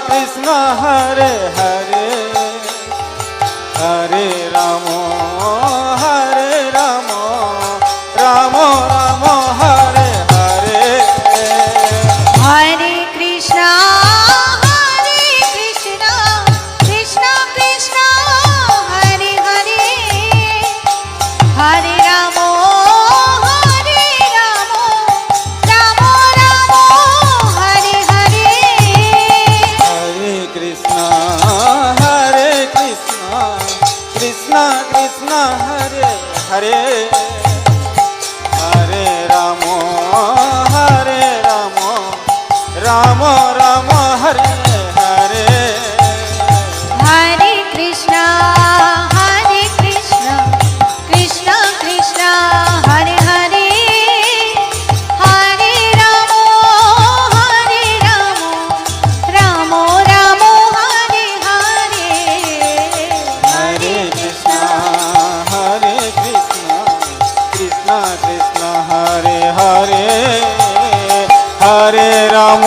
কৃষ্ণ হরে হরে হরে রাম রাম রাম হরে হরে হরে কৃষ্ণ কৃষ্ণ কৃষ্ণ হরে হরে হরে রাম রাম রাম হরে হরে হরে কৃষ্ণ কৃষ্ণ কৃষ্ণ হরে হরে হরে রাম রাম রাম হরে হরে হরে কৃষ্ণ কৃষ্ণ কৃষ্ণ হরে হরে হরে রাম রাম রাম হরে হরে হরে কৃষ্ণ কৃষ্ণ কৃষ্ণ হরে হরে হরে রাম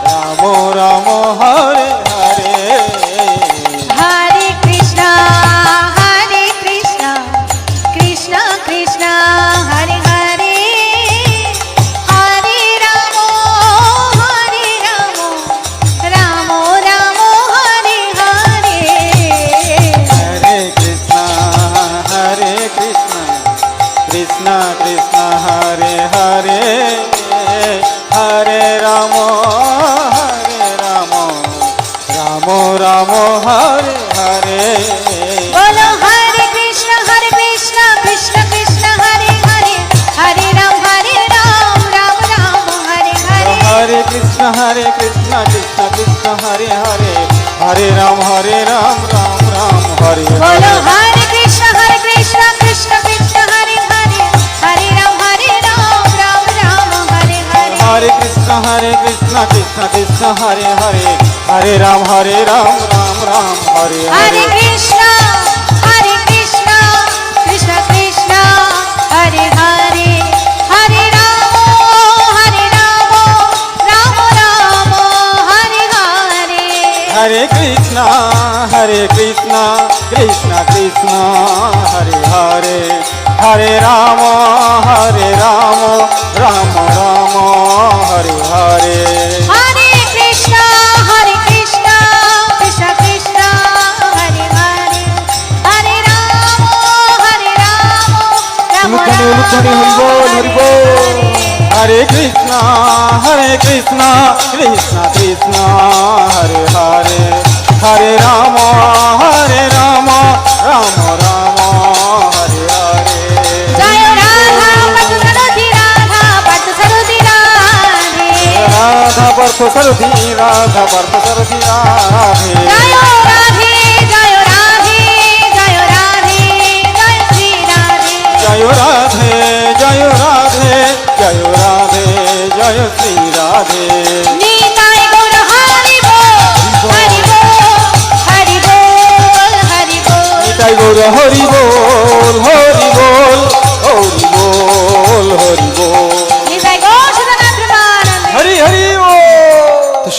রাম রাম হরে হরে হরে কৃষ্ণ কৃষ্ণ কৃষ্ণ হরে হরে হরে রাম রাম রাম হরে হরে হরে কৃষ্ণ কৃষ্ণ কৃষ্ণ হরে হরে হরে রাম রাম রাম হরে হরে বলো হরে কৃষ্ণ কৃষ্ণ কৃষ্ণ হরে হরে হরে রাম রাম রাম হরে হরে হরে কৃষ্ণ কৃষ্ণ কৃষ্ণ হরে হরে হরে রাম রাম রাম হরে বলো হরে হরে কৃষ্ণ কৃষ্ণ কৃষ্ণ হরে হরে হরে রাম রাম রাম হরে হরে হরে কৃষ্ণ কৃষ্ণ কৃষ্ণ হরে হরে হরে রাম রাম হরে হরে হরে কৃষ্ণ কৃষ্ণ কৃষ্ণ হরে হরে হরে রাম রাম রাম হরে হরে হরে কৃষ্ণ কৃষ্ণ কৃষ্ণ হরে হরে হরে রাম রাম রাম হরে হরে হরে কৃষ্ণ কৃষ্ণ কৃষ্ণ হরে হরে হরে রাম রাম উলুখানি হরি বল হরে কৃষ্ণ কৃষ্ণ কৃষ্ণ হরে হরে হরে রাম রাম রাম হরে হরে জয় রাধা পার্থ সারথি রাধা পার্থ সারথি রাধে জয় রাধে জয় রাধে জয় রাধে জয় শ্রী রাধে জয় রাধে জয় শ্রী রাধে নিতাই গৌর হরি বল হরি বল হরি বল নিতাই গৌর হরি বল হরি বল হরি বল হরি বল